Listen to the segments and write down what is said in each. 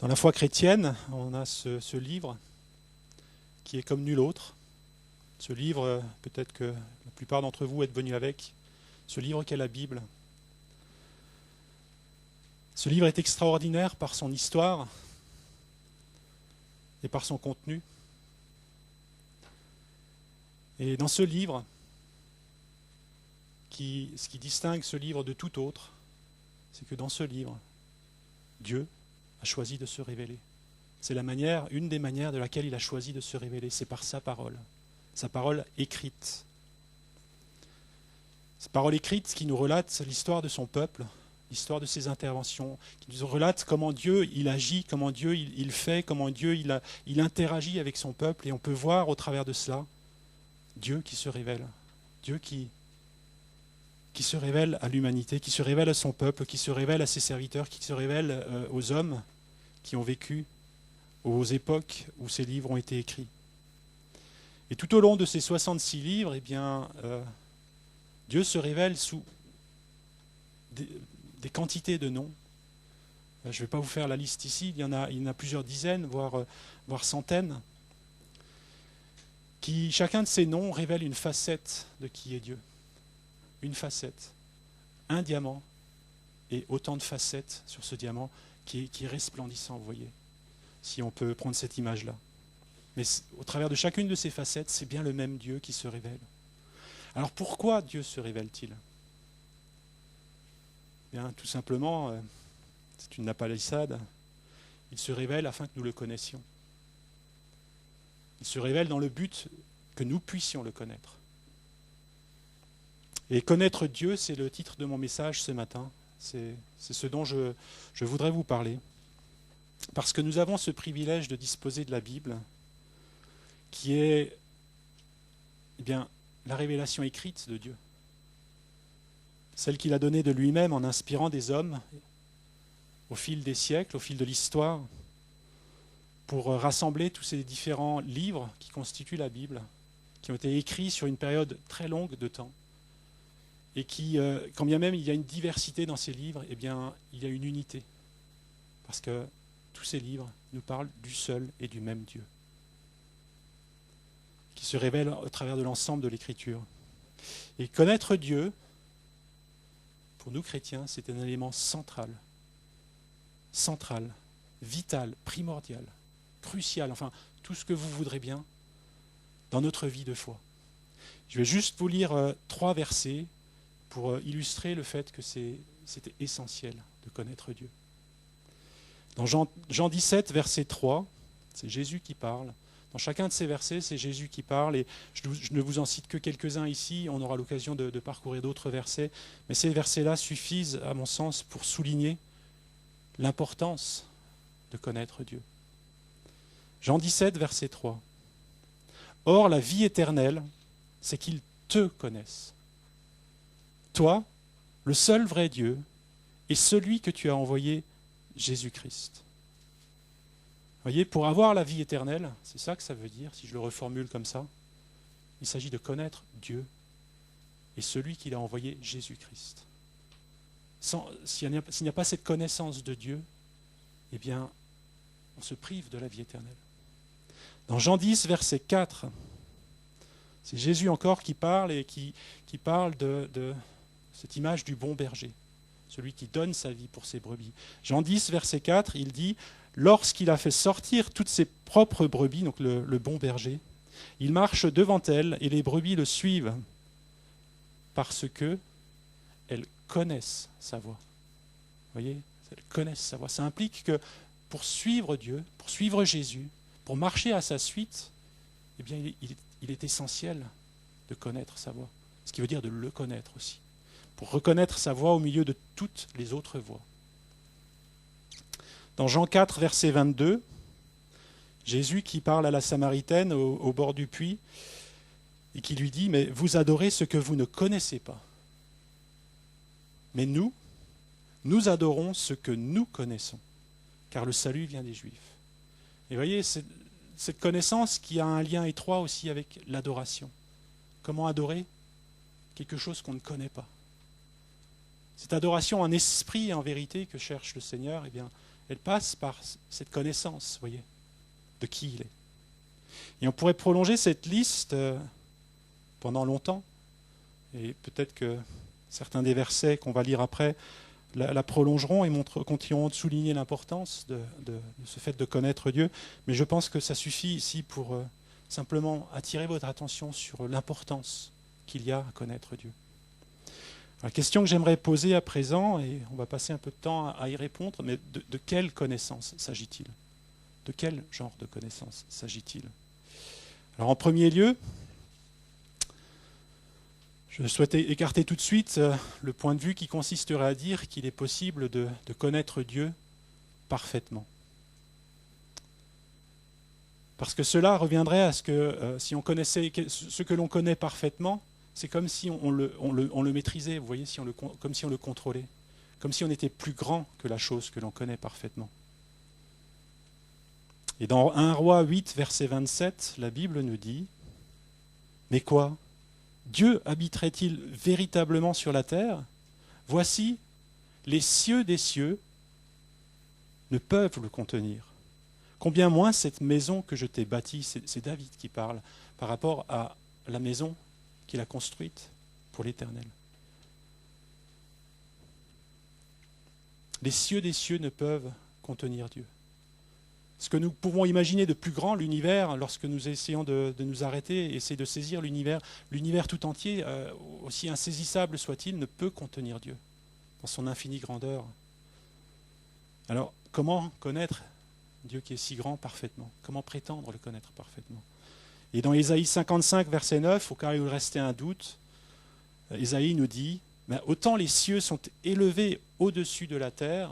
Dans la foi chrétienne, on a ce livre qui est comme nul autre. Ce livre, peut-être que la plupart d'entre vous êtes venus avec, ce livre qu'est la Bible. Ce livre est extraordinaire par son histoire et par son contenu. Et dans ce livre, ce qui distingue ce livre de tout autre, c'est que dans ce livre, Dieu a choisi de se révéler. C'est une des manières de laquelle il a choisi de se révéler, c'est par sa parole écrite. Cette parole écrite qui nous relate l'histoire de son peuple, l'histoire de ses interventions, qui nous relate comment Dieu il agit, comment Dieu il fait, comment Dieu il interagit avec son peuple, et on peut voir au travers de cela Dieu qui se révèle, Dieu qui se révèle à l'humanité, qui se révèle à son peuple, qui se révèle à ses serviteurs, qui se révèle aux hommes qui ont vécu aux époques où ces livres ont été écrits. Et tout au long de ces 66 livres, Dieu se révèle sous des quantités de noms. Je ne vais pas vous faire la liste ici, il y en a plusieurs dizaines, voire centaines, qui, chacun de ces noms révèle une facette de qui est Dieu. Une facette, un diamant, et autant de facettes sur ce diamant qui est resplendissant, vous voyez, si on peut prendre cette image-là. Mais au travers de chacune de ces facettes, c'est bien le même Dieu qui se révèle. Alors pourquoi Dieu se révèle-t-il ? Bien, tout simplement, c'est une lapalissade. Il se révèle afin que nous le connaissions. Il se révèle dans le but que nous puissions le connaître. Et connaître Dieu, c'est le titre de mon message ce matin. C'est ce dont je voudrais vous parler. Parce que nous avons ce privilège de disposer de la Bible, qui est la révélation écrite de Dieu. Celle qu'il a donnée de lui-même en inspirant des hommes au fil des siècles, au fil de l'histoire, pour rassembler tous ces différents livres qui constituent la Bible, qui ont été écrits sur une période très longue de temps, et qui, quand bien même il y a une diversité dans ces livres, il y a une unité. Parce que tous ces livres nous parlent du seul et du même Dieu, qui se révèle au travers de l'ensemble de l'Écriture. Et connaître Dieu, pour nous chrétiens, c'est un élément central, vital, primordial, crucial, enfin tout ce que vous voudrez bien dans notre vie de foi. Je vais juste vous lire 3 versets pour illustrer le fait que c'était essentiel de connaître Dieu. Dans Jean 17, verset 3, c'est Jésus qui parle. Dans chacun de ces versets, c'est Jésus qui parle, et je ne vous en cite que quelques-uns ici, on aura l'occasion de parcourir d'autres versets, mais ces versets-là suffisent, à mon sens, pour souligner l'importance de connaître Dieu. Jean 17, verset 3. « Or, la vie éternelle, c'est qu'ils te connaissent. Toi, le seul vrai Dieu, et celui que tu as envoyé, Jésus-Christ. » Vous voyez, pour avoir la vie éternelle, c'est ça que ça veut dire, si je le reformule comme ça, il s'agit de connaître Dieu et celui qu'il a envoyé, Jésus-Christ. S'il n'y a pas cette connaissance de Dieu, eh bien, on se prive de la vie éternelle. Dans Jean 10, verset 4, c'est Jésus encore qui parle et qui parle de cette image du bon berger, celui qui donne sa vie pour ses brebis. Jean 10, verset 4, il dit « Lorsqu'il a fait sortir toutes ses propres brebis, donc le bon berger, il marche devant elles et les brebis le suivent parce que elles connaissent sa voix. » Vous voyez, elles connaissent sa voix. Ça implique que pour suivre Dieu, pour suivre Jésus, pour marcher à sa suite, eh bien, il est essentiel de connaître sa voix. Ce qui veut dire de le connaître aussi. Pour reconnaître sa voix au milieu de toutes les autres voix. Dans Jean 4, verset 22, Jésus qui parle à la Samaritaine au bord du puits et qui lui dit « Mais vous adorez ce que vous ne connaissez pas. Mais nous adorons ce que nous connaissons, car le salut vient des Juifs. » Et vous voyez, c'est cette connaissance qui a un lien étroit aussi avec l'adoration. Comment adorer quelque chose qu'on ne connaît pas? Cette adoration en esprit et en vérité que cherche le Seigneur, eh bien, elle passe par cette connaissance, vous voyez, de qui il est. Et on pourrait prolonger cette liste pendant longtemps, et peut-être que certains des versets qu'on va lire après la prolongeront et continueront de souligner l'importance de ce fait de connaître Dieu. Mais je pense que ça suffit ici pour simplement attirer votre attention sur l'importance qu'il y a à connaître Dieu. La question que j'aimerais poser à présent, et on va passer un peu de temps à y répondre, mais de quelle connaissance s'agit-il? De quel genre de connaissance s'agit-il? Alors en premier lieu, je souhaitais écarter tout de suite le point de vue qui consisterait à dire qu'il est possible de connaître Dieu parfaitement. Parce que cela reviendrait à ce que si on connaissait ce que l'on connaît parfaitement, c'est comme si on le maîtrisait, vous voyez, comme si on le contrôlait, comme si on était plus grand que la chose que l'on connaît parfaitement. Et dans 1 Roi 8, verset 27, la Bible nous dit « Mais quoi ? Dieu habiterait-il véritablement sur la terre ? Voici, les cieux des cieux ne peuvent le contenir. Combien moins cette maison que je t'ai bâtie ?» C'est David qui parle par rapport à la maison qu'il a construite pour l'Éternel. Les cieux des cieux ne peuvent contenir Dieu. Ce que nous pouvons imaginer de plus grand, l'univers, lorsque nous essayons de nous arrêter, essayer de saisir l'univers tout entier, aussi insaisissable soit-il, ne peut contenir Dieu dans son infinie grandeur. Alors, comment connaître Dieu qui est si grand parfaitement? Comment prétendre le connaître parfaitement? Et dans Ésaïe 55, verset 9, au cas où il restait un doute, Ésaïe nous dit « Autant les cieux sont élevés au-dessus de la terre,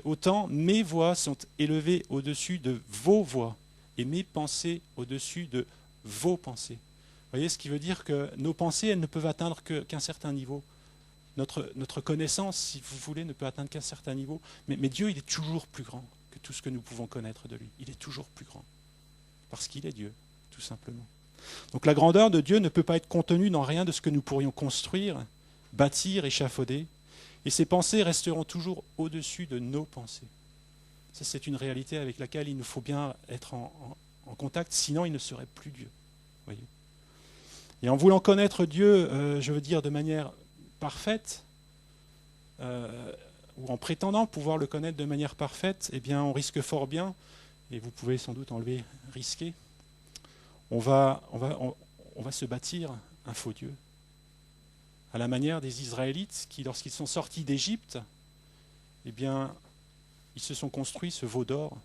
autant mes voix sont élevées au-dessus de vos voix et mes pensées au-dessus de vos pensées. » Vous voyez ce qui veut dire que nos pensées, elles ne peuvent atteindre qu'un certain niveau. Notre connaissance, si vous voulez, ne peut atteindre qu'un certain niveau. Mais Dieu, il est toujours plus grand que tout ce que nous pouvons connaître de lui. Il est toujours plus grand. Parce qu'il est Dieu, tout simplement. Donc la grandeur de Dieu ne peut pas être contenue dans rien de ce que nous pourrions construire, bâtir, échafauder. Et ses pensées resteront toujours au-dessus de nos pensées. Ça, c'est une réalité avec laquelle il nous faut bien être en contact, sinon il ne serait plus Dieu. Voyez. Et en voulant connaître Dieu, je veux dire de manière parfaite, ou en prétendant pouvoir le connaître de manière parfaite, eh bien on risque fort bien, et vous pouvez sans doute enlever risquer, on va se bâtir un faux Dieu. À la manière des Israélites qui, lorsqu'ils sont sortis d'Égypte, eh bien, ils se sont construits ce veau d'or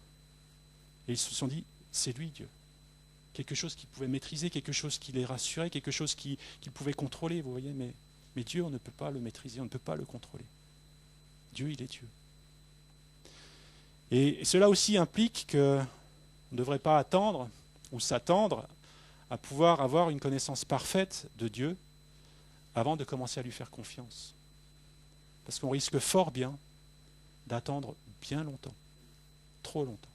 et ils se sont dit, c'est lui Dieu. Quelque chose qu'ils pouvaient maîtriser, quelque chose qui les rassurait, quelque chose qu'ils pouvaient contrôler, vous voyez, mais Dieu, on ne peut pas le maîtriser, on ne peut pas le contrôler. Dieu, il est Dieu. Et cela aussi implique qu'on ne devrait pas attendre ou s'attendre à pouvoir avoir une connaissance parfaite de Dieu avant de commencer à lui faire confiance. Parce qu'on risque fort bien d'attendre bien longtemps, trop longtemps.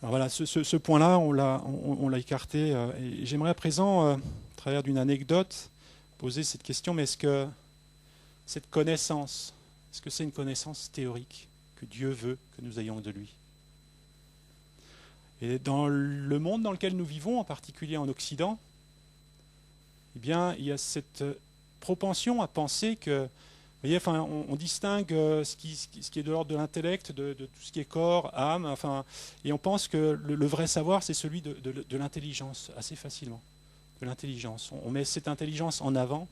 Alors voilà, ce point-là, on l'a écarté. Et j'aimerais à présent, à travers d'une anecdote, poser cette question, mais est-ce que cette connaissance, est-ce que c'est une connaissance théorique que Dieu veut que nous ayons de lui? Et dans le monde dans lequel nous vivons, en particulier en Occident, eh bien, il y a cette propension à penser que, vous voyez, enfin, on distingue ce qui est de l'ordre de l'intellect, de tout ce qui est corps, âme, enfin, et on pense que le vrai savoir, c'est celui de l'intelligence, assez facilement, de l'intelligence. On met cette intelligence en avant,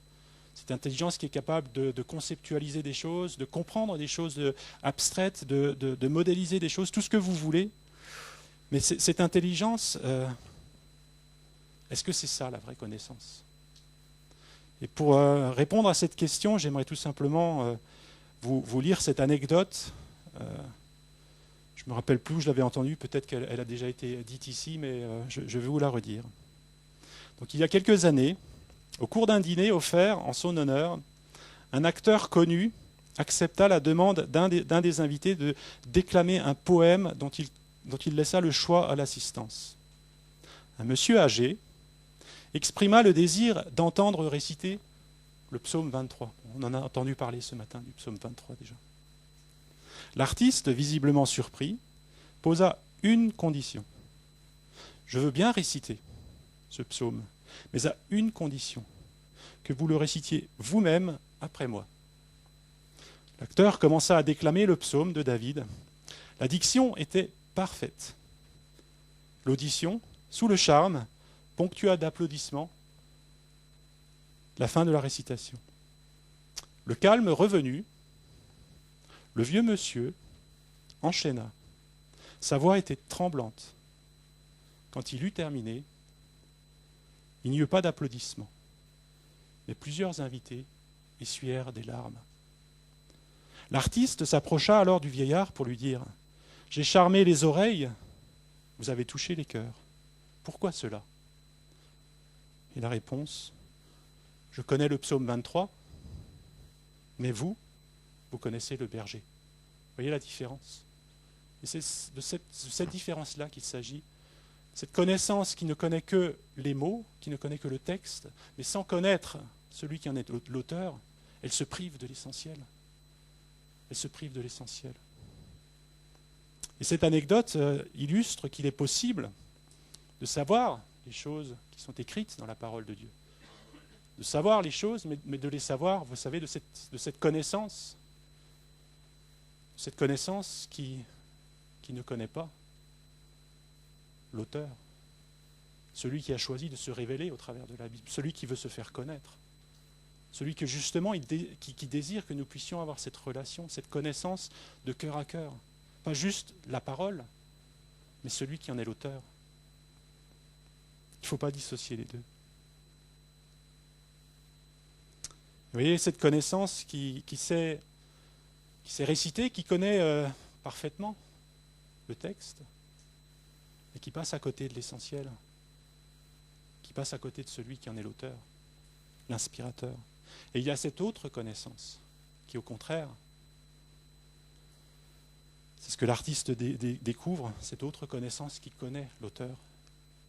cette intelligence qui est capable de conceptualiser des choses, de comprendre des choses abstraites, de modéliser des choses, tout ce que vous voulez. Mais cette intelligence, est-ce que c'est ça la vraie connaissance? Et pour répondre à cette question, j'aimerais tout simplement vous lire cette anecdote. Je ne me rappelle plus où je l'avais entendue, peut-être qu'elle a déjà été dite ici, mais je vais vous la redire. Donc, il y a quelques années, au cours d'un dîner offert en son honneur, un acteur connu accepta la demande d'un des invités de déclamer un poème dont il laissa le choix à l'assistance. Un monsieur âgé exprima le désir d'entendre réciter le psaume 23. On en a entendu parler ce matin du psaume 23 déjà. L'artiste, visiblement surpris, posa une condition. Je veux bien réciter ce psaume, mais à une condition, que vous le récitiez vous-même après moi. L'acteur commença à déclamer le psaume de David. La diction était parfaite. L'audition, sous le charme, ponctua d'applaudissements la fin de la récitation. Le calme revenu, le vieux monsieur enchaîna. Sa voix était tremblante. Quand il eut terminé, il n'y eut pas d'applaudissements, mais plusieurs invités essuyèrent des larmes. L'artiste s'approcha alors du vieillard pour lui dire « J'ai charmé les oreilles, vous avez touché les cœurs. Pourquoi cela ?» Et la réponse « Je connais le psaume 23, mais vous connaissez le berger. » Vous voyez la différence ? Et c'est de cette différence-là qu'il s'agit. Cette connaissance qui ne connaît que les mots, qui ne connaît que le texte, mais sans connaître celui qui en est l'auteur, elle se prive de l'essentiel. Elle se prive de l'essentiel. Et cette anecdote illustre qu'il est possible de savoir les choses qui sont écrites dans la parole de Dieu. De savoir les choses, mais de les savoir, vous savez, de cette connaissance. Cette connaissance qui ne connaît pas l'auteur. Celui qui a choisi de se révéler au travers de la Bible. Celui qui veut se faire connaître. Celui que justement, qui désire que nous puissions avoir cette relation, cette connaissance de cœur à cœur. Pas juste la parole, mais celui qui en est l'auteur. Il ne faut pas dissocier les deux. Vous voyez, cette connaissance qui sait réciter, qui connaît parfaitement le texte, et qui passe à côté de l'essentiel, qui passe à côté de celui qui en est l'auteur, l'inspirateur. Et il y a cette autre connaissance, qui au contraire, c'est ce que l'artiste découvre, cette autre connaissance qui connaît l'auteur,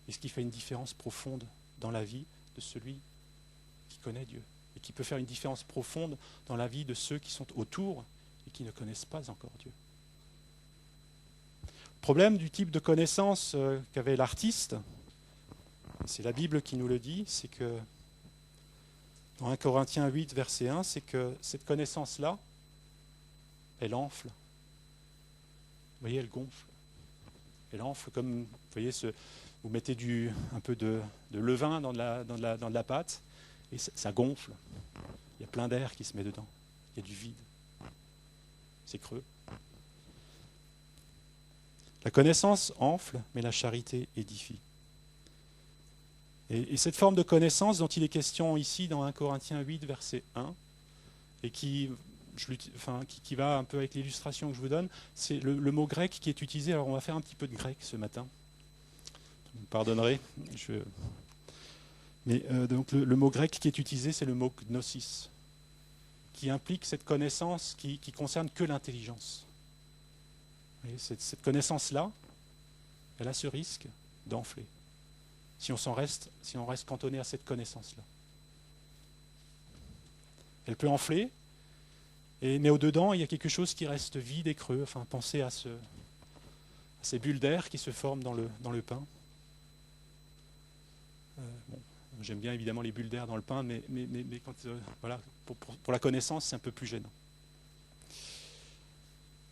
et ce qui fait une différence profonde dans la vie de celui qui connaît Dieu, et qui peut faire une différence profonde dans la vie de ceux qui sont autour et qui ne connaissent pas encore Dieu. Le problème du type de connaissance qu'avait l'artiste, c'est la Bible qui nous le dit, c'est que dans 1 Corinthiens 8, verset 1, c'est que cette connaissance-là, elle enfle. Vous voyez, elle gonfle. Elle enfle comme, vous voyez, vous mettez un peu de levain dans de la pâte, et ça gonfle. Il y a plein d'air qui se met dedans. Il y a du vide. C'est creux. La connaissance enfle, mais la charité édifie. Et cette forme de connaissance dont il est question ici dans 1 Corinthiens 8, verset 1, et qui va un peu avec l'illustration que je vous donne, c'est le mot grec qui est utilisé. Alors on va faire un petit peu de grec ce matin. Vous me pardonnerez. Donc le mot grec qui est utilisé, c'est le mot gnosis, qui implique cette connaissance qui concerne que l'intelligence. Cette connaissance-là, elle a ce risque d'enfler, si on reste cantonné à cette connaissance-là. Elle peut enfler, mais au-dedans, il y a quelque chose qui reste vide et creux. Enfin, pensez à ces bulles d'air qui se forment dans le pain. J'aime bien évidemment les bulles d'air dans le pain, mais quand, pour la connaissance, c'est un peu plus gênant.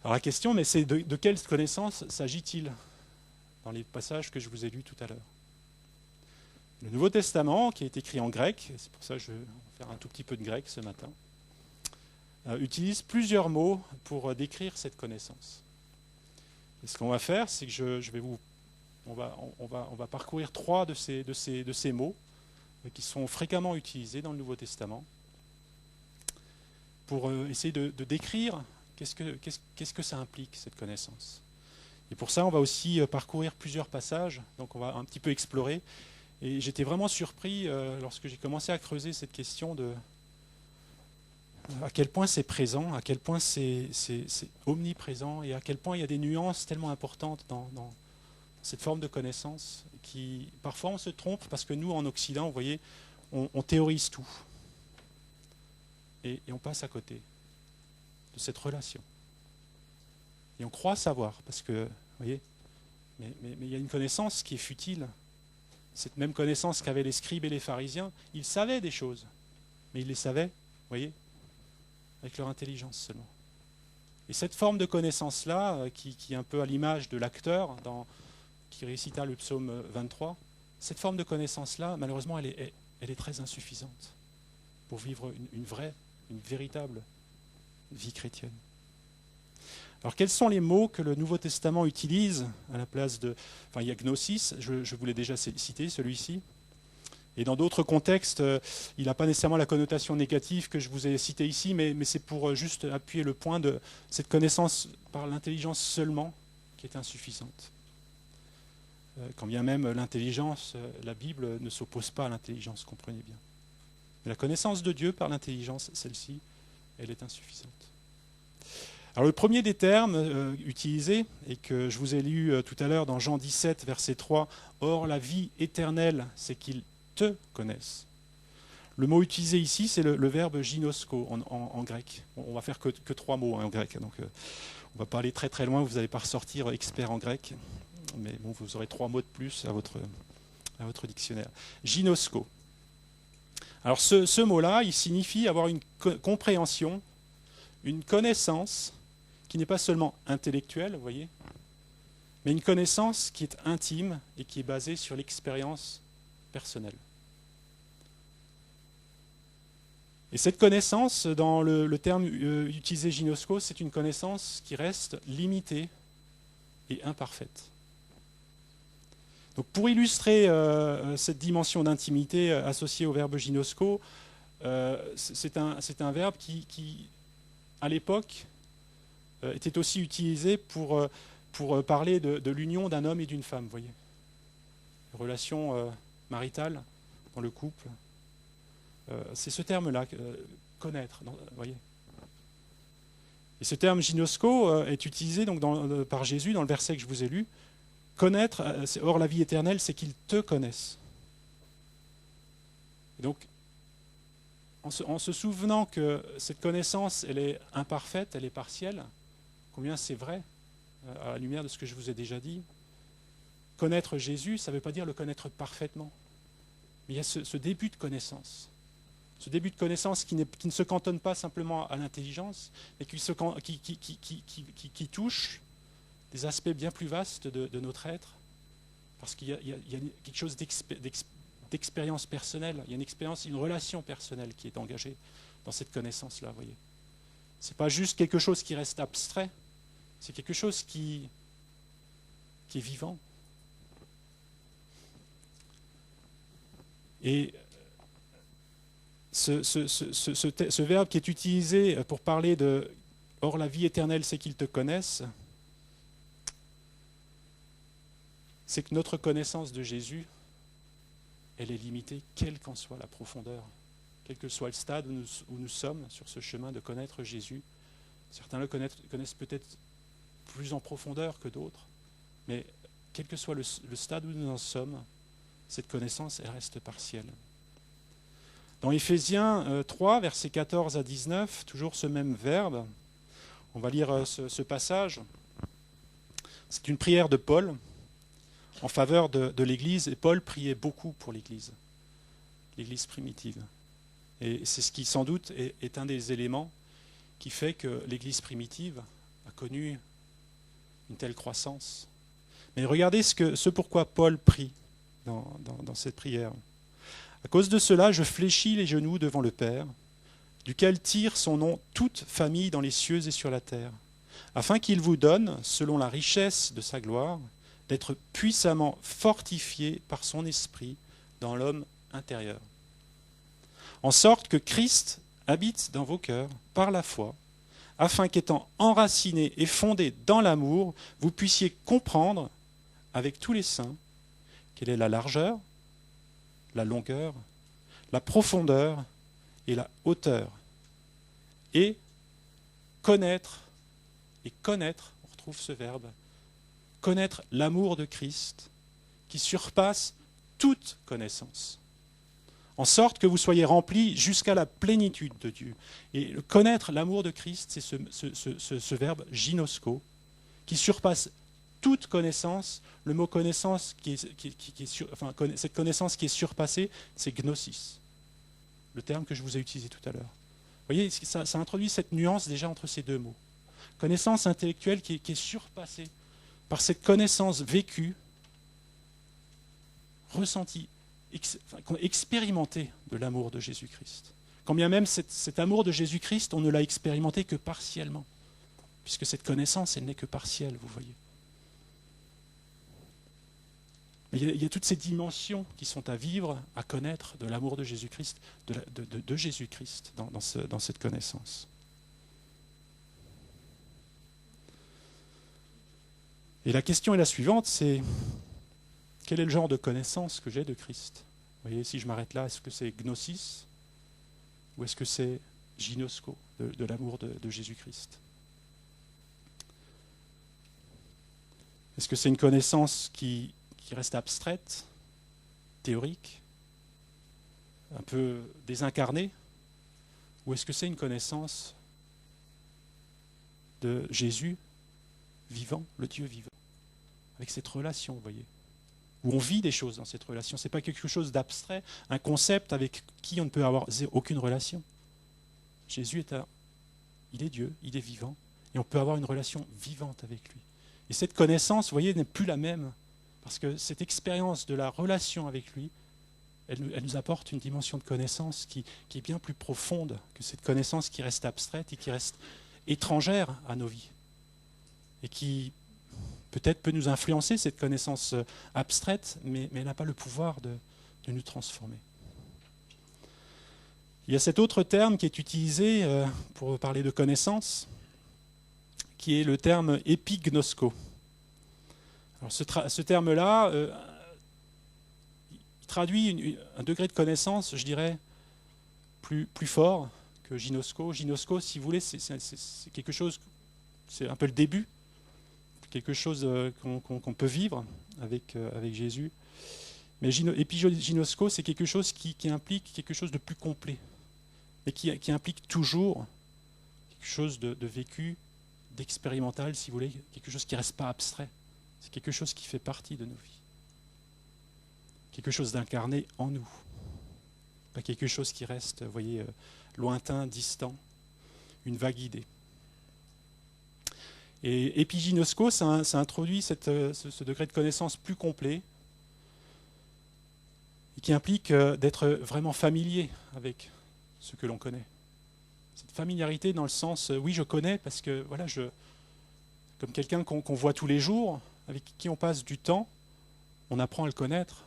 Alors la question, mais c'est de quelle connaissance s'agit-il dans les passages que je vous ai lus tout à l'heure? Le Nouveau Testament, qui est écrit en grec, c'est pour ça que je vais faire un tout petit peu de grec ce matin, utilise plusieurs mots pour décrire cette connaissance. Et ce qu'on va faire, c'est que on va parcourir 3 de ces mots qui sont fréquemment utilisés dans le Nouveau Testament pour essayer de décrire qu'est-ce que ça implique, cette connaissance. Et pour ça, on va aussi parcourir plusieurs passages, donc on va un petit peu explorer. Et j'étais vraiment surpris lorsque j'ai commencé à creuser cette question de à quel point c'est présent, à quel point c'est omniprésent, et à quel point il y a des nuances tellement importantes dans cette forme de connaissance qui, parfois, on se trompe parce que nous, en Occident, vous voyez, on théorise tout. Et on passe à côté de cette relation. Et on croit savoir, parce que, vous voyez, mais il y a une connaissance qui est futile. Cette même connaissance qu'avaient les scribes et les pharisiens, ils savaient des choses, mais ils les savaient, vous voyez, avec leur intelligence seulement. Et cette forme de connaissance-là, qui est un peu à l'image de l'acteur qui récita le psaume 23, cette forme de connaissance-là, malheureusement, elle est très insuffisante pour vivre une véritable vie chrétienne. Alors, quels sont les mots que le Nouveau Testament utilise à la place de... Enfin, il y a gnosis, je vous l'ai déjà cité, celui-ci. Et dans d'autres contextes, il n'a pas nécessairement la connotation négative que je vous ai citée ici, mais c'est pour juste appuyer le point de cette connaissance par l'intelligence seulement qui est insuffisante. Quand bien même l'intelligence, la Bible ne s'oppose pas à l'intelligence, comprenez bien. Mais la connaissance de Dieu par l'intelligence, celle-ci, elle est insuffisante. Alors le premier des termes utilisés, et que je vous ai lu tout à l'heure dans Jean 17, verset 3, « Or la vie éternelle, c'est qu'ils te connaissent ». Le mot utilisé ici, c'est le verbe ginosko en grec. On va faire que 3 mots en grec, donc on ne va pas aller très très loin, vous n'allez pas ressortir expert en grec, mais bon, vous aurez 3 mots de plus à votre dictionnaire. Ginosko. Alors ce mot-là, il signifie avoir une compréhension, une connaissance qui n'est pas seulement intellectuelle, vous voyez, mais une connaissance qui est intime et qui est basée sur l'expérience personnelle. Et cette connaissance, dans le terme utilisé ginosko, c'est une connaissance qui reste limitée et imparfaite. Donc pour illustrer cette dimension d'intimité associée au verbe ginosko, c'est un verbe qui à l'époque, était aussi utilisé pour parler de l'union d'un homme et d'une femme, vous voyez. Relation maritale dans le couple. C'est ce terme-là, connaître, vous voyez. Et ce terme ginosko est utilisé donc par Jésus dans le verset que je vous ai lu. Connaître, or la vie éternelle, c'est qu'ils te connaissent. Et donc, en se souvenant que cette connaissance, elle est imparfaite, elle est partielle, combien c'est vrai, à la lumière de ce que je vous ai déjà dit. Connaître Jésus, ça ne veut pas dire le connaître parfaitement. Mais il y a ce début de connaissance. Ce début de connaissance qui ne se cantonne pas simplement à l'intelligence, mais qui touche des aspects bien plus vastes de notre être, parce qu'il y a quelque chose d'expérience personnelle, il y a une relation personnelle qui est engagée dans cette connaissance-là, vous voyez. Ce n'est pas juste quelque chose qui reste abstrait, c'est quelque chose qui est vivant. Et ce verbe qui est utilisé pour parler de « Or la vie éternelle, c'est qu'ils te connaissent », c'est que notre connaissance de Jésus, elle est limitée, quelle qu'en soit la profondeur, quel que soit le stade où nous sommes sur ce chemin de connaître Jésus. Certains le connaissent peut-être plus en profondeur que d'autres, mais quel que soit le stade où nous en sommes, cette connaissance, elle reste partielle. Dans Éphésiens 3, versets 14 à 19, toujours ce même verbe, on va lire ce passage. C'est une prière de Paul en faveur de l'Église, et Paul priait beaucoup pour l'Église primitive. Et c'est ce qui, sans doute, est un des éléments qui fait que l'Église primitive a connu une telle croissance. Mais regardez ce pourquoi Paul prie dans cette prière. À cause de cela, je fléchis les genoux devant le Père, duquel tire son nom toute famille dans les cieux et sur la terre, afin qu'il vous donne, selon la richesse de sa gloire, d'être puissamment fortifié par son esprit dans l'homme intérieur. En sorte que Christ habite dans vos cœurs par la foi, afin qu'étant enracinés et fondés dans l'amour, vous puissiez comprendre avec tous les saints quelle est la largeur, la longueur, la profondeur et la hauteur. Et connaître, on retrouve ce verbe, connaître l'amour de Christ qui surpasse toute connaissance, en sorte que vous soyez remplis jusqu'à la plénitude de Dieu. Et connaître l'amour de Christ, c'est ce verbe ginosko, qui surpasse toute connaissance. Le mot connaissance, cette connaissance qui est surpassée, c'est gnosis, le terme que je vous ai utilisé tout à l'heure. Vous voyez, ça introduit cette nuance déjà entre ces deux mots. Connaissance intellectuelle qui est surpassée par cette connaissance vécue, ressentie, expérimentée de l'amour de Jésus-Christ. Quand bien même cet amour de Jésus-Christ, on ne l'a expérimenté que partiellement, puisque cette connaissance, elle n'est que partielle, vous voyez. Mais il y a toutes ces dimensions qui sont à vivre, à connaître de l'amour de Jésus-Christ, de Jésus-Christ dans cette connaissance. Et la question est la suivante, c'est quel est le genre de connaissance que j'ai de Christ? Vous voyez, si je m'arrête là, est-ce que c'est gnosis ou est-ce que c'est ginosko, de l'amour de Jésus-Christ? Est-ce que c'est une connaissance qui reste abstraite, théorique, un peu désincarnée, ou est-ce que c'est une connaissance de Jésus vivant, le Dieu vivant, avec cette relation, vous voyez, où on vit des choses dans cette relation. Ce n'est pas quelque chose d'abstrait, un concept avec qui on ne peut avoir aucune relation. Jésus il est Dieu, il est vivant, et on peut avoir une relation vivante avec lui. Et cette connaissance, vous voyez, n'est plus la même, parce que cette expérience de la relation avec lui, elle nous apporte une dimension de connaissance qui est bien plus profonde que cette connaissance qui reste abstraite et qui reste étrangère à nos vies. Et qui peut-être peut nous influencer, cette connaissance abstraite, mais elle n'a pas le pouvoir de nous transformer. Il y a cet autre terme qui est utilisé pour parler de connaissance, qui est le terme épignosko. Alors ce terme-là, il traduit un degré de connaissance, je dirais, plus fort que ginosko. Ginosko, si vous voulez, c'est quelque chose, c'est un peu le début, quelque chose qu'on peut vivre avec Jésus. Mais épiginosko, c'est quelque chose qui implique quelque chose de plus complet, mais qui implique toujours quelque chose de vécu, d'expérimental, si vous voulez, quelque chose qui ne reste pas abstrait. C'est quelque chose qui fait partie de nos vies. Quelque chose d'incarné en nous. Pas quelque chose qui reste, vous voyez, lointain, distant, une vague idée. Et épiginosko, ça introduit ce degré de connaissance plus complet et qui implique d'être vraiment familier avec ce que l'on connaît. Cette familiarité dans le sens, oui, je connais parce que, voilà, comme quelqu'un qu'on voit tous les jours, avec qui on passe du temps, on apprend à le connaître,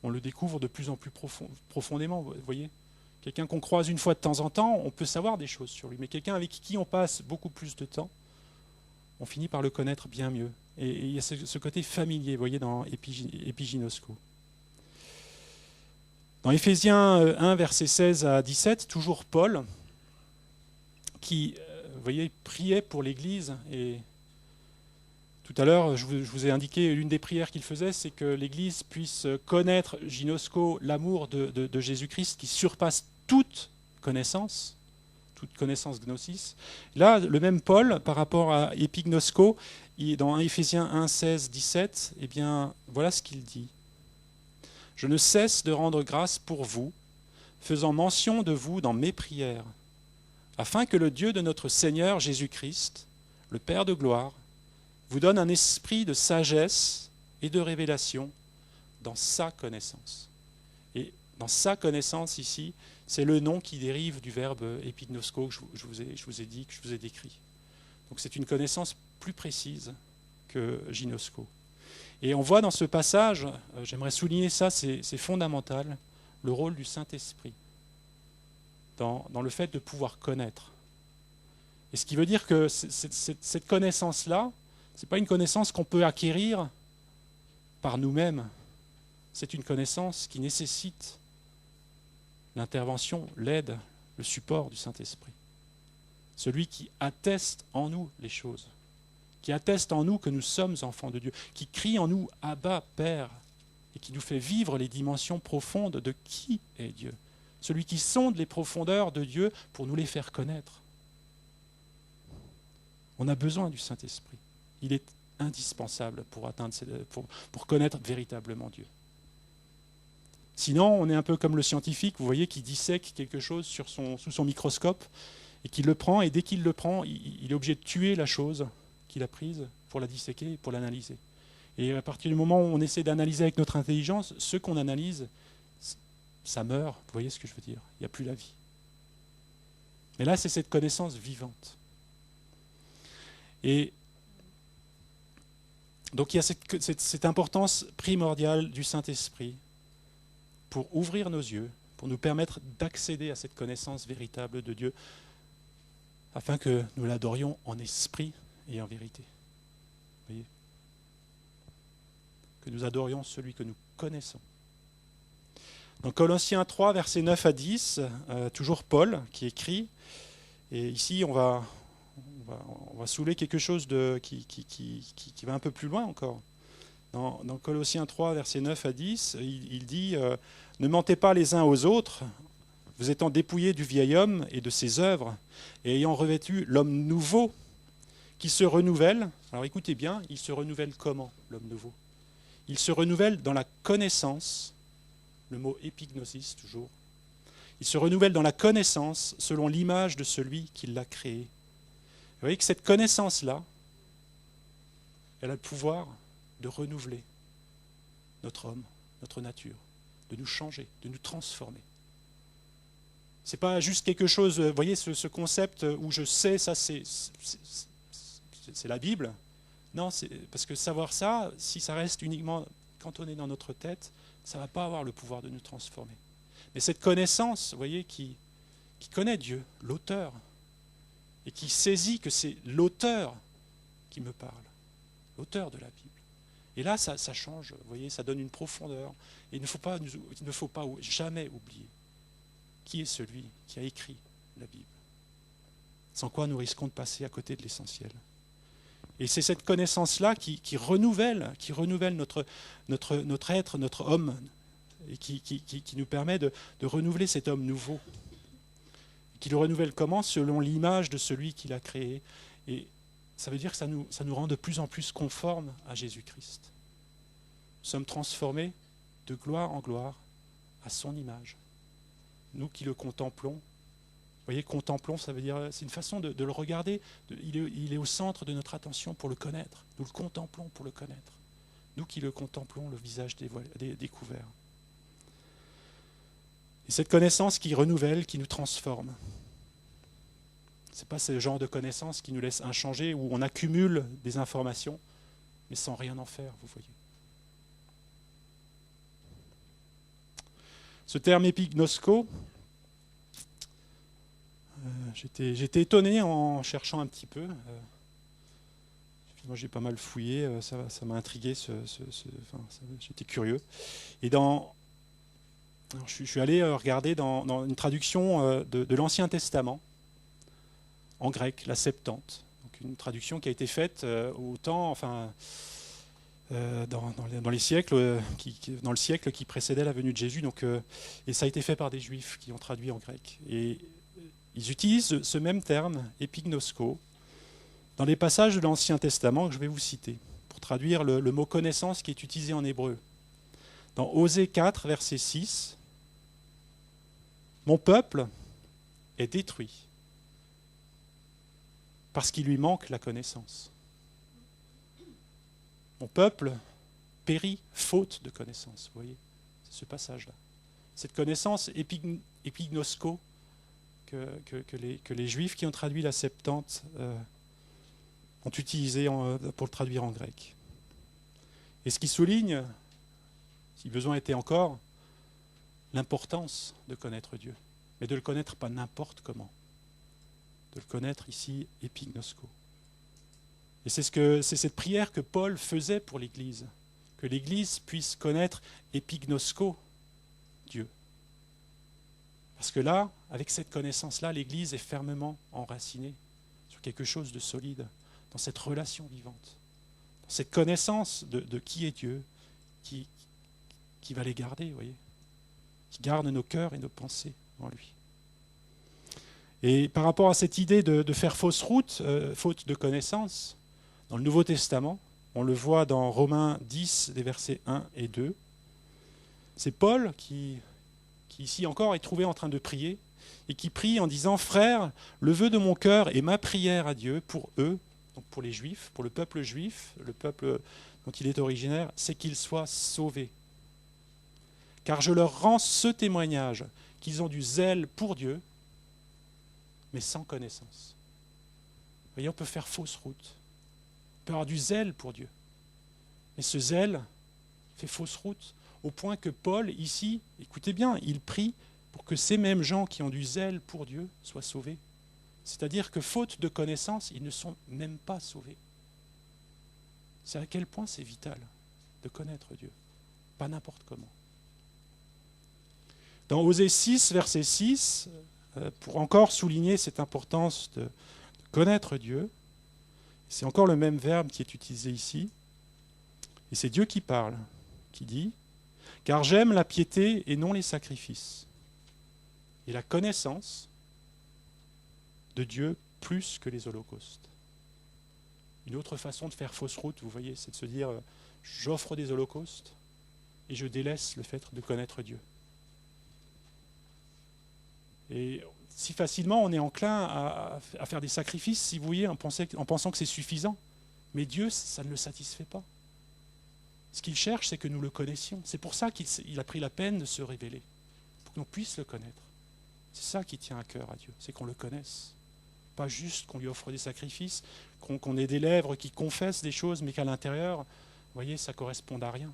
on le découvre de plus en plus profondément, vous voyez. Quelqu'un qu'on croise une fois de temps en temps, on peut savoir des choses sur lui, mais quelqu'un avec qui on passe beaucoup plus de temps, on finit par le connaître bien mieux. Et il y a ce côté familier, vous voyez, dans épiginosko. Dans Éphésiens 1, versets 16 à 17, toujours Paul, qui, vous voyez, priait pour l'Église. Et tout à l'heure, je vous ai indiqué, l'une des prières qu'il faisait, c'est que l'Église puisse connaître, ginosko, l'amour de Jésus-Christ qui surpasse toute connaissance gnosis. Là, le même Paul, par rapport à épignosko, dans Éphésiens 1, 16, 17, eh bien, voilà ce qu'il dit. « Je ne cesse de rendre grâce pour vous, faisant mention de vous dans mes prières, afin que le Dieu de notre Seigneur Jésus-Christ, le Père de gloire, vous donne un esprit de sagesse et de révélation dans sa connaissance. » Et dans sa connaissance ici, c'est le nom qui dérive du verbe épignosko que je vous ai dit, que je vous ai décrit. Donc c'est une connaissance plus précise que ginosko. Et on voit dans ce passage, j'aimerais souligner ça, c'est fondamental, le rôle du Saint-Esprit dans le fait de pouvoir connaître. Et ce qui veut dire que cette connaissance-là, ce n'est pas une connaissance qu'on peut acquérir par nous-mêmes. C'est une connaissance qui nécessite l'intervention, l'aide, le support du Saint-Esprit. Celui qui atteste en nous les choses, qui atteste en nous que nous sommes enfants de Dieu, qui crie en nous « Abba, Père », et qui nous fait vivre les dimensions profondes de qui est Dieu. Celui qui sonde les profondeurs de Dieu pour nous les faire connaître. On a besoin du Saint-Esprit. Il est indispensable pour connaître véritablement Dieu. Sinon, on est un peu comme le scientifique, vous voyez, qui dissèque quelque chose sous son microscope et qui le prend, et dès qu'il le prend, il est obligé de tuer la chose qu'il a prise pour la disséquer, pour l'analyser. Et à partir du moment où on essaie d'analyser avec notre intelligence, ce qu'on analyse, ça meurt, vous voyez ce que je veux dire? Il n'y a plus la vie. Mais là, c'est cette connaissance vivante. Et donc il y a cette importance primordiale du Saint-Esprit pour ouvrir nos yeux, pour nous permettre d'accéder à cette connaissance véritable de Dieu, afin que nous l'adorions en esprit et en vérité. Vous voyez ? Que nous adorions celui que nous connaissons. Dans Colossiens 3, versets 9 à 10, toujours Paul qui écrit, et ici on va soulever quelque chose qui va un peu plus loin encore. Dans Colossiens 3, versets 9 à 10, il dit « Ne mentez pas les uns aux autres, vous étant dépouillés du vieil homme et de ses œuvres, et ayant revêtu l'homme nouveau, qui se renouvelle. » Alors écoutez bien, il se renouvelle comment, l'homme nouveau? Il se renouvelle dans la connaissance, le mot épignosis toujours. Il se renouvelle dans la connaissance selon l'image de celui qui l'a créé. Vous voyez que cette connaissance-là, elle a le pouvoir de renouveler notre homme, notre nature, de nous changer, de nous transformer. Ce n'est pas juste quelque chose, vous voyez, ce concept où je sais, ça c'est la Bible. Non, parce que savoir ça, si ça reste uniquement cantonné dans notre tête, ça ne va pas avoir le pouvoir de nous transformer. Mais cette connaissance, vous voyez, qui connaît Dieu, l'auteur, et qui saisit que c'est l'auteur qui me parle, l'auteur de la Bible. Et là, ça change, vous voyez, ça donne une profondeur. Et il ne faut pas jamais oublier qui est celui qui a écrit la Bible. Sans quoi nous risquons de passer à côté de l'essentiel. Et c'est cette connaissance-là qui renouvelle notre être, notre homme, et qui nous permet de renouveler cet homme nouveau. Qui le renouvelle comment? Selon l'image de celui qui l'a créé. Et ça veut dire que ça nous rend de plus en plus conformes à Jésus-Christ. Nous sommes transformés de gloire en gloire à son image. Nous qui le contemplons, vous voyez, contemplons, ça veut dire, c'est une façon de le regarder. Il est au centre de notre attention pour le connaître. Nous le contemplons pour le connaître. Nous qui le contemplons, le visage découvert. Et cette connaissance qui renouvelle, qui nous transforme. Ce n'est pas ce genre de connaissance qui nous laisse inchangés, où on accumule des informations, mais sans rien en faire, vous voyez. Ce terme épignosko, j'étais étonné en cherchant un petit peu. Moi, j'ai pas mal fouillé, ça m'a intrigué, j'étais curieux. Et je suis allé regarder dans une traduction de l'Ancien Testament, en grec, la Septante. Donc une traduction qui a été faite au temps, dans les siècles, dans le siècle qui précédait la venue de Jésus. Et ça a été fait par des Juifs qui ont traduit en grec. Et ils utilisent ce même terme, épignosko, dans les passages de l'Ancien Testament que je vais vous citer, pour traduire le mot connaissance qui est utilisé en hébreu. Dans Osée 4, verset 6, « Mon peuple est détruit parce qu'il lui manque la connaissance. Mon peuple périt faute de connaissance. » Vous voyez, c'est ce passage-là. Cette connaissance épignosko que les Juifs qui ont traduit la Septante ont utilisé pour le traduire en grec. Et ce qui souligne, si besoin était encore, l'importance de connaître Dieu, mais de le connaître pas n'importe comment, de le connaître ici épignosko. Et c'est cette prière que Paul faisait pour l'Église, que l'Église puisse connaître épignosko, Dieu. Parce que là, avec cette connaissance-là, l'Église est fermement enracinée sur quelque chose de solide, dans cette relation vivante, dans cette connaissance de qui est Dieu, qui va les garder, vous voyez, qui garde nos cœurs et nos pensées en lui. Et par rapport à cette idée de faire fausse route, faute de connaissance, dans le Nouveau Testament. On le voit dans Romains 10, des versets 1 et 2. C'est Paul qui ici encore est trouvé en train de prier et qui prie en disant « Frères, le vœu de mon cœur et ma prière à Dieu pour eux, donc pour les Juifs, pour le peuple juif, le peuple dont il est originaire, c'est qu'ils soient sauvés. Car je leur rends ce témoignage qu'ils ont du zèle pour Dieu, mais sans connaissance. » Vous voyez, on peut faire fausse route. On peut avoir du zèle pour Dieu. Mais ce zèle fait fausse route, au point que Paul, ici, écoutez bien, il prie pour que ces mêmes gens qui ont du zèle pour Dieu soient sauvés. C'est-à-dire que faute de connaissance, ils ne sont même pas sauvés. C'est à quel point c'est vital de connaître Dieu, pas n'importe comment. Dans Osée 6, verset 6, pour encore souligner cette importance de connaître Dieu, c'est encore le même verbe qui est utilisé ici, et c'est Dieu qui parle, qui dit « Car j'aime la piété et non les sacrifices, et la connaissance de Dieu plus que les holocaustes. » Une autre façon de faire fausse route, vous voyez, c'est de se dire « J'offre des holocaustes et je délaisse le fait de connaître Dieu. » Et si facilement on est enclin à faire des sacrifices, si vous voyez, en pensant que c'est suffisant. Mais Dieu, ça ne le satisfait pas. Ce qu'il cherche, c'est que nous le connaissions. C'est pour ça qu'il a pris la peine de se révéler, pour qu'on puisse le connaître. C'est ça qui tient à cœur à Dieu, c'est qu'on le connaisse. Pas juste qu'on lui offre des sacrifices, qu'on ait des lèvres qui confessent des choses, mais qu'à l'intérieur, vous voyez, ça ne corresponde à rien.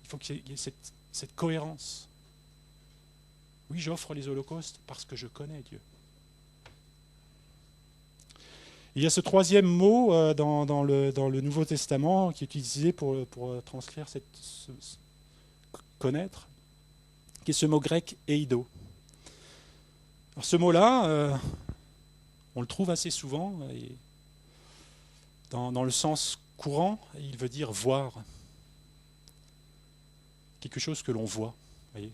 Il faut qu'il y ait cette cohérence. Oui, j'offre les holocaustes parce que je connais Dieu. Il y a ce troisième mot dans le Nouveau Testament qui est utilisé pour transcrire connaître, qui est ce mot grec eido. Alors ce mot-là, on le trouve assez souvent, et dans le sens courant, il veut dire voir. Quelque chose que l'on voit, voyez.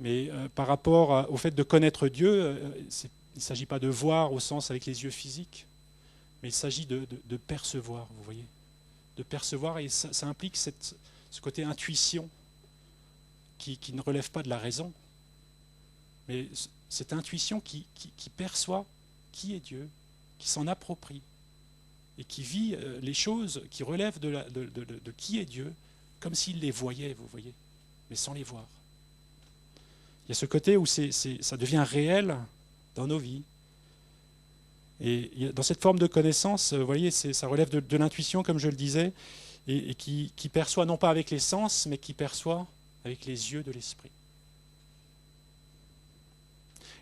Mais par rapport au fait de connaître Dieu, il ne s'agit pas de voir au sens avec les yeux physiques, mais il s'agit de percevoir, vous voyez. De percevoir, et ça implique ce côté intuition qui ne relève pas de la raison, mais cette intuition qui perçoit qui est Dieu, qui s'en approprie, et qui vit les choses qui relèvent de qui est Dieu, comme s'il les voyait, vous voyez, mais sans les voir. Il y a ce côté où ça devient réel dans nos vies. Et dans cette forme de connaissance, vous voyez, ça relève de l'intuition, comme je le disais, et qui perçoit non pas avec les sens, mais qui perçoit avec les yeux de l'esprit.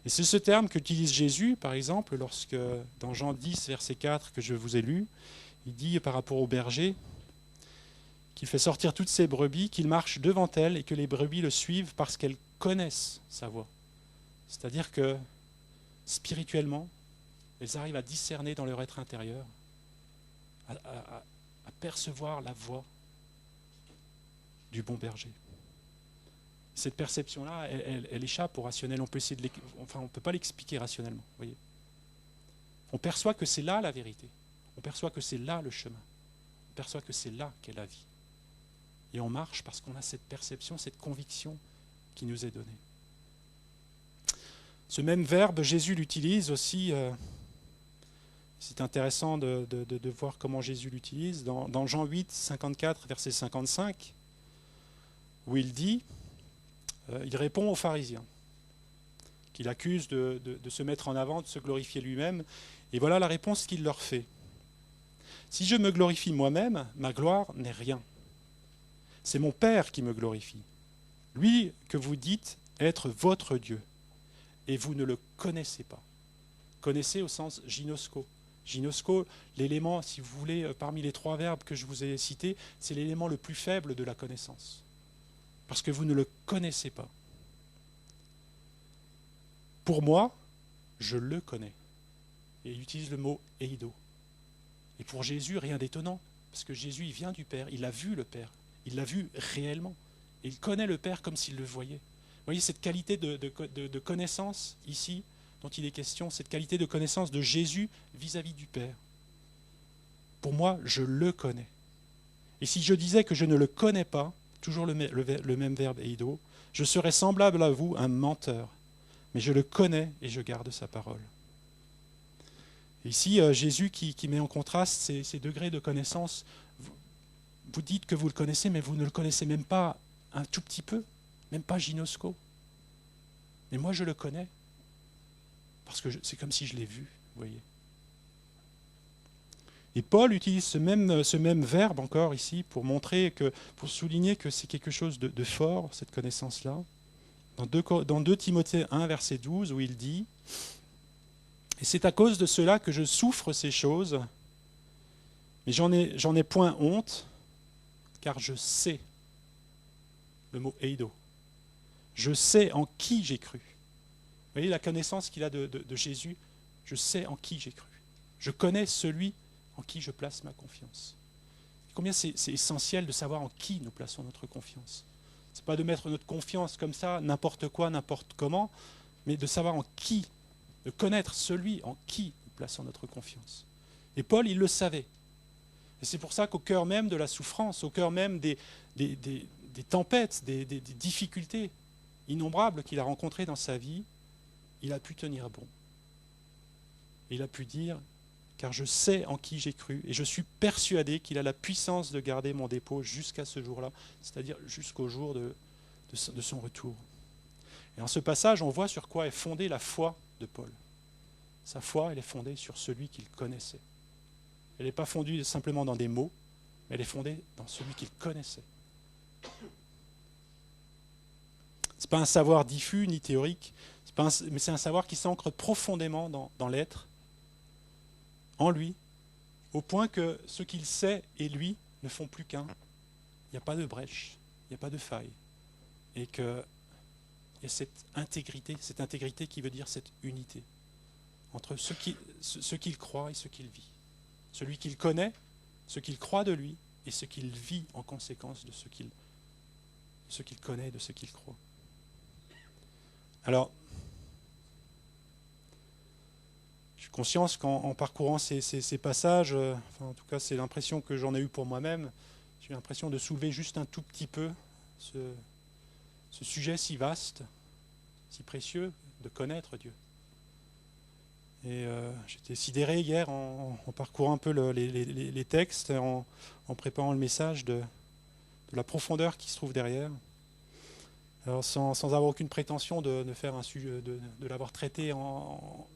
Et c'est ce terme qu'utilise Jésus, par exemple, lorsque, dans Jean 10, verset 4, que je vous ai lu, il dit par rapport au berger, qu'il fait sortir toutes ses brebis, qu'il marche devant elles et que les brebis le suivent parce qu'elles connaissent sa voix. C'est-à-dire que spirituellement, elles arrivent à discerner dans leur être intérieur, à percevoir la voix du bon berger. Cette perception-là, elle échappe au rationnel. On peut pas l'expliquer rationnellement. Voyez. On perçoit que c'est là la vérité. On perçoit que c'est là le chemin. On perçoit que c'est là qu'est la vie. Et on marche parce qu'on a cette perception, cette conviction qui nous est donnée. Ce même verbe, Jésus l'utilise aussi. C'est intéressant de voir comment Jésus l'utilise. Dans Jean 8, 54, verset 55, où il dit, il répond aux pharisiens, qu'il accuse de se mettre en avant, de se glorifier lui-même. Et voilà la réponse qu'il leur fait. Si je me glorifie moi-même, ma gloire n'est rien. C'est mon Père qui me glorifie. Lui que vous dites être votre Dieu. Et vous ne le connaissez pas. Connaissez au sens ginosko. Ginosko, l'élément, si vous voulez, parmi les trois verbes que je vous ai cités, c'est l'élément le plus faible de la connaissance. Parce que vous ne le connaissez pas. Pour moi, je le connais. Et il utilise le mot eido. Et pour Jésus, rien d'étonnant, parce que Jésus, il vient du Père, il a vu le Père, il l'a vu réellement. Et il connaît le Père comme s'il le voyait. Vous voyez cette qualité de connaissance ici, dont il est question, cette qualité de connaissance de Jésus vis-à-vis du Père. Pour moi, je le connais. Et si je disais que je ne le connais pas, toujours le même verbe eido, je serais semblable à vous, un menteur. Mais je le connais et je garde sa parole. Et ici, Jésus qui met en contraste ces degrés de connaissance. Vous dites que vous le connaissez, mais vous ne le connaissez même pas un tout petit peu, même pas ginosco. Mais moi, je le connais, parce que c'est comme si je l'ai vu, vous voyez. Et Paul utilise ce même verbe encore ici pour souligner que c'est quelque chose de fort, cette connaissance-là. Dans 2 Timothée 1, verset 12, où il dit « Et c'est à cause de cela que je souffre ces choses, mais j'en ai point honte, car je sais, le mot eido, je sais en qui j'ai cru. » Vous voyez la connaissance qu'il a de Jésus, je sais en qui j'ai cru. Je connais celui en qui je place ma confiance. Combien c'est essentiel de savoir en qui nous plaçons notre confiance. Ce n'est pas de mettre notre confiance comme ça, n'importe quoi, n'importe comment, mais de savoir en qui, de connaître celui en qui nous plaçons notre confiance. Et Paul, il le savait. Et c'est pour ça qu'au cœur même de la souffrance, au cœur même des tempêtes, des difficultés innombrables qu'il a rencontrées dans sa vie, il a pu tenir bon. Il a pu dire « Car je sais en qui j'ai cru, et je suis persuadé qu'il a la puissance de garder mon dépôt jusqu'à ce jour-là, c'est-à-dire jusqu'au jour de son retour. » Et dans ce passage, on voit sur quoi est fondée la foi de Paul. Sa foi, elle est fondée sur celui qu'il connaissait. Elle n'est pas fondée simplement dans des mots, mais elle est fondée dans celui qu'il connaissait. Ce n'est pas un savoir diffus ni théorique, mais c'est un savoir qui s'ancre profondément dans l'être, en lui, au point que ce qu'il sait et lui ne font plus qu'un. Il n'y a pas de brèche, il n'y a pas de faille. Et qu'il y a cette intégrité qui veut dire cette unité entre ce qu'il croit et ce qu'il vit. Celui qu'il connaît, ce qu'il croit de lui, et ce qu'il vit en conséquence de ce qu'il connaît, de ce qu'il croit. Alors, je suis conscient qu'en parcourant ces passages, en tout cas c'est l'impression que j'en ai eue pour moi-même, j'ai l'impression de soulever juste un tout petit peu ce sujet si vaste, si précieux, de connaître Dieu. Et j'étais sidéré hier en parcourant un peu les textes, en préparant le message de la profondeur qui se trouve derrière. Alors sans avoir aucune prétention de faire un sujet, de l'avoir traité en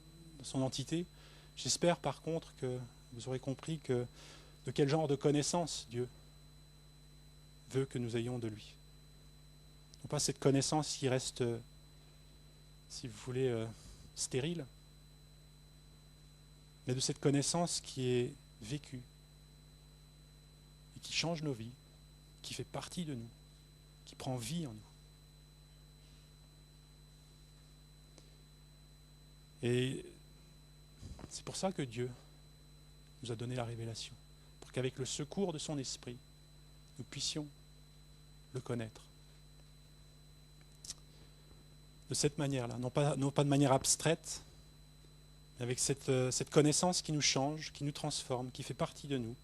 son entité, j'espère par contre que vous aurez compris de quel genre de connaissance Dieu veut que nous ayons de lui. Non pas cette connaissance qui reste, si vous voulez, stérile, mais de cette connaissance qui est vécue et qui change nos vies, qui fait partie de nous, qui prend vie en nous. Et c'est pour ça que Dieu nous a donné la révélation, pour qu'avec le secours de son esprit, nous puissions le connaître. De cette manière-là, non pas de manière abstraite, mais avec cette connaissance qui nous change, qui nous transforme, qui fait partie de nous.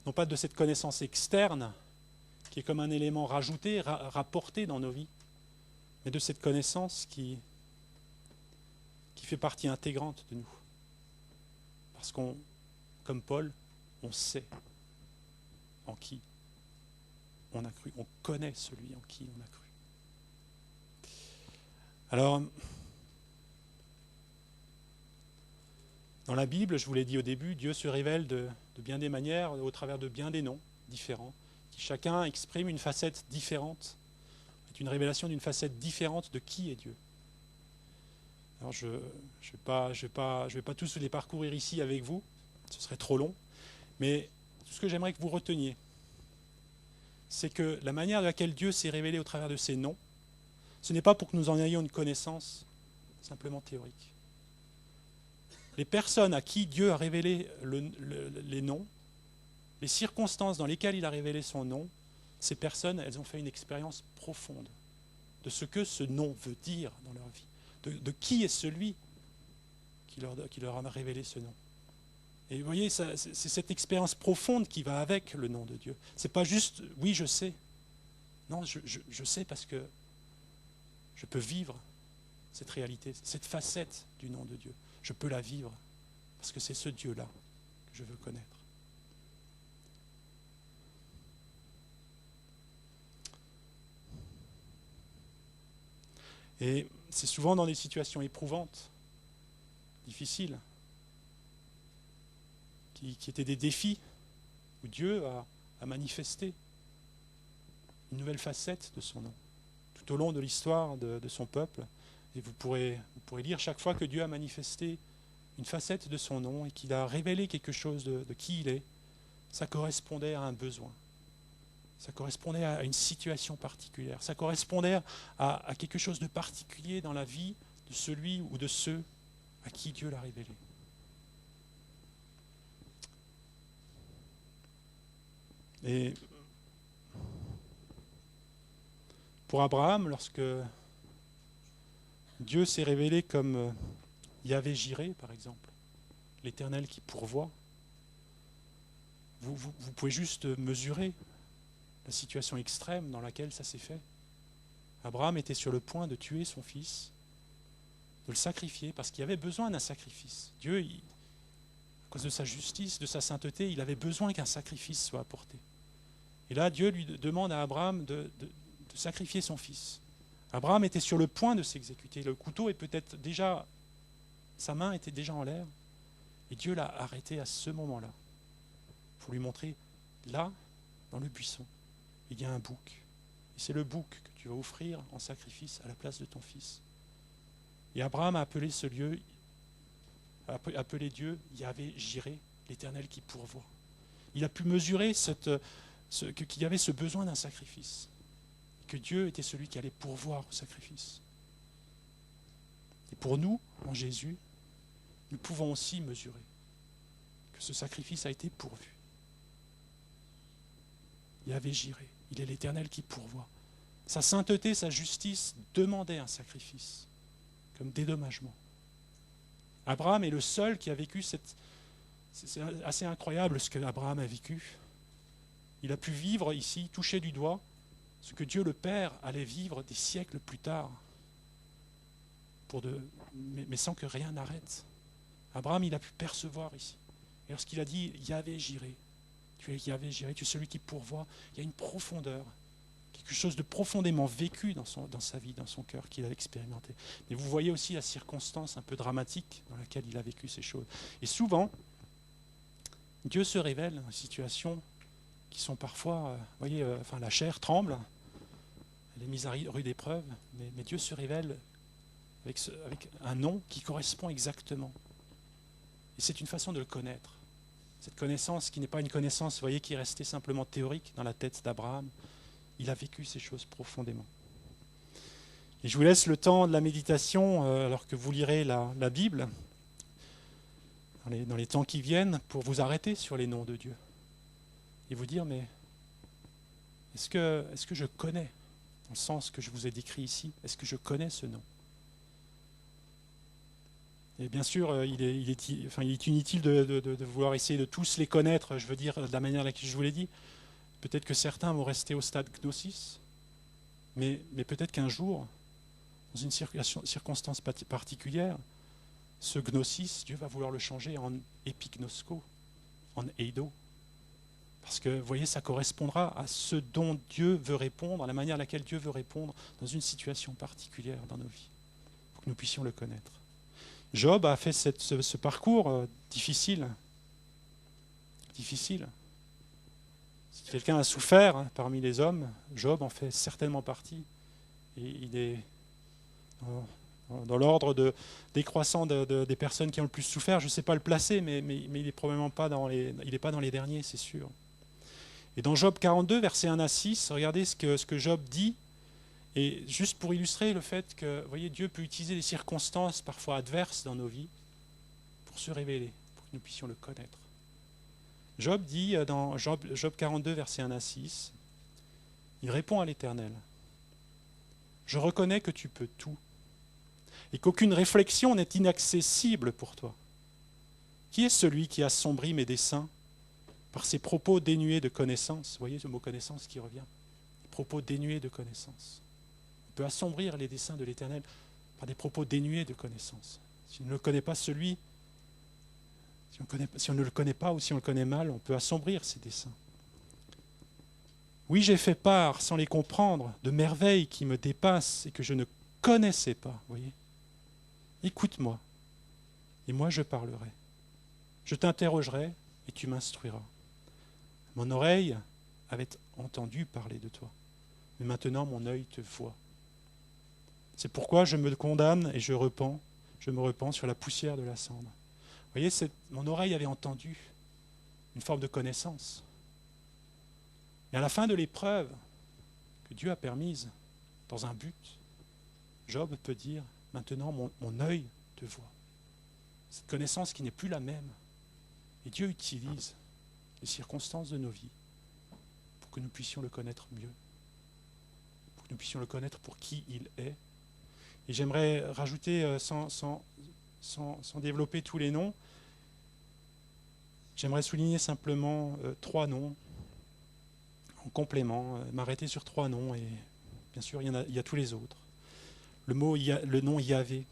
Non pas de cette connaissance externe, qui est comme un élément rajouté, rapporté dans nos vies, mais de cette connaissance qui fait partie intégrante de nous. Parce qu'on, comme Paul, on sait en qui on a cru, on connaît celui en qui on a cru. Alors, dans la Bible, je vous l'ai dit au début, Dieu se révèle de bien des manières, au travers de bien des noms différents, qui chacun exprime une facette différente, est une révélation d'une facette différente de qui est Dieu. Alors je vais pas tous les parcourir ici avec vous, ce serait trop long, mais tout ce que j'aimerais que vous reteniez, c'est que la manière de laquelle Dieu s'est révélé au travers de ses noms, ce n'est pas pour que nous en ayons une connaissance simplement théorique. Les personnes à qui Dieu a révélé les noms, les circonstances dans lesquelles il a révélé son nom, ces personnes, elles ont fait une expérience profonde de ce que ce nom veut dire dans leur vie. De qui est celui qui leur a révélé ce nom. Et vous voyez, c'est cette expérience profonde qui va avec le nom de Dieu. Ce n'est pas juste, oui, je sais. Non, je sais parce que je peux vivre cette réalité, cette facette du nom de Dieu. Je peux la vivre parce que c'est ce Dieu-là que je veux connaître. Et c'est souvent dans des situations éprouvantes, difficiles, qui étaient des défis, où Dieu a manifesté une nouvelle facette de son nom, tout au long de l'histoire de son peuple. Et vous pourrez lire chaque fois que Dieu a manifesté une facette de son nom et qu'il a révélé quelque chose de qui il est, ça correspondait à un besoin. Ça correspondait à une situation particulière. Ça correspondait à quelque chose de particulier dans la vie de celui ou de ceux à qui Dieu l'a révélé. Et pour Abraham, lorsque Dieu s'est révélé comme Yahvé Jiré, par exemple, l'Éternel qui pourvoit, vous pouvez juste mesurer la situation extrême dans laquelle ça s'est fait. Abraham était sur le point de tuer son fils, de le sacrifier, parce qu'il avait besoin d'un sacrifice. Dieu, à cause de sa justice, de sa sainteté, il avait besoin qu'un sacrifice soit apporté. Et là, Dieu lui demande à Abraham de sacrifier son fils. Abraham était sur le point de s'exécuter. Le couteau est peut-être déjà, sa main était déjà en l'air. Et Dieu l'a arrêté à ce moment-là pour lui montrer, là, dans le buisson, il y a un bouc. Et c'est le bouc que tu vas offrir en sacrifice à la place de ton fils. Et Abraham a appelé ce lieu, a appelé Dieu Yahvé Jiré, l'Éternel qui pourvoit. Il a pu mesurer qu'il y avait ce besoin d'un sacrifice, que Dieu était celui qui allait pourvoir au sacrifice. Et pour nous, en Jésus, nous pouvons aussi mesurer que ce sacrifice a été pourvu. Yahvé Jiré, il est l'Éternel qui pourvoit. Sa sainteté, sa justice demandaient un sacrifice, comme dédommagement. Abraham est le seul qui a vécu cette... C'est assez incroyable ce que Abraham a vécu. Il a pu vivre ici, toucher du doigt, ce que Dieu le Père allait vivre des siècles plus tard, mais sans que rien n'arrête. Abraham, il a pu percevoir ici. Et lorsqu'il a dit « Yahvé Jiré », tu es Yahvé Jiré, tu es celui qui pourvoit, il y a une profondeur, quelque chose de profondément vécu dans sa vie, dans son cœur, qu'il a expérimenté. Mais vous voyez aussi la circonstance un peu dramatique dans laquelle il a vécu ces choses. Et souvent, Dieu se révèle dans des situations qui sont parfois, la chair tremble, elle est mise à rude épreuve, mais Dieu se révèle avec un nom qui correspond exactement. Et c'est une façon de le connaître. Cette connaissance qui n'est pas une connaissance, vous voyez, qui est restée simplement théorique dans la tête d'Abraham. Il a vécu ces choses profondément. Et je vous laisse le temps de la méditation, alors que vous lirez la Bible, dans les temps qui viennent, pour vous arrêter sur les noms de Dieu. Et vous dire, mais est-ce que je connais, dans le sens que je vous ai décrit ici, est-ce que je connais ce nom? Et bien sûr, il est inutile de vouloir essayer de tous les connaître, je veux dire, de la manière à laquelle je vous l'ai dit. Peut-être que certains vont rester au stade gnosis, mais peut-être qu'un jour, dans une circonstance particulière, ce gnosis, Dieu va vouloir le changer en épignosko, en eido. Parce que, vous voyez, ça correspondra à ce dont Dieu veut répondre, à la manière à laquelle Dieu veut répondre dans une situation particulière dans nos vies, pour que nous puissions le connaître. Job a fait ce parcours difficile. Si quelqu'un a souffert parmi les hommes, Job en fait certainement partie. Et il est dans l'ordre décroissant des personnes qui ont le plus souffert. Je ne sais pas le placer, mais il n'est probablement pas dans les derniers, c'est sûr. Et dans Job 42, versets 1 à 6, regardez ce que Job dit. Et juste pour illustrer le fait que, vous voyez, Dieu peut utiliser des circonstances parfois adverses dans nos vies pour se révéler, pour que nous puissions le connaître. Job dit dans Job 42, versets 1 à 6, il répond à l'Éternel, « Je reconnais que tu peux tout et qu'aucune réflexion n'est inaccessible pour toi. Qui est celui qui assombrit mes desseins par ses propos dénués de connaissance? Vous voyez ce mot connaissance qui revient. Propos dénués de connaissance. On peut assombrir les desseins de l'Éternel par des propos dénués de connaissance. Si on ne le connaît pas si on ne le connaît pas ou si on le connaît mal, on peut assombrir ses desseins. Oui, j'ai fait part, sans les comprendre, de merveilles qui me dépassent et que je ne connaissais pas. Vous voyez ? Écoute-moi, et moi je parlerai. Je t'interrogerai et tu m'instruiras. Mon oreille avait entendu parler de toi, mais maintenant mon œil te voit. C'est pourquoi je me condamne et je me repens sur la poussière de la cendre. Vous voyez, mon oreille avait entendu une forme de connaissance. Et à la fin de l'épreuve que Dieu a permise, dans un but, Job peut dire, maintenant mon œil te voit. Cette connaissance qui n'est plus la même. Et Dieu utilise les circonstances de nos vies pour que nous puissions le connaître mieux, pour que nous puissions le connaître pour qui il est. Et j'aimerais rajouter, sans développer tous les noms, j'aimerais souligner simplement 3 noms en complément, m'arrêter sur 3 noms, et bien sûr il y a tous les autres. Le nom Yahvé.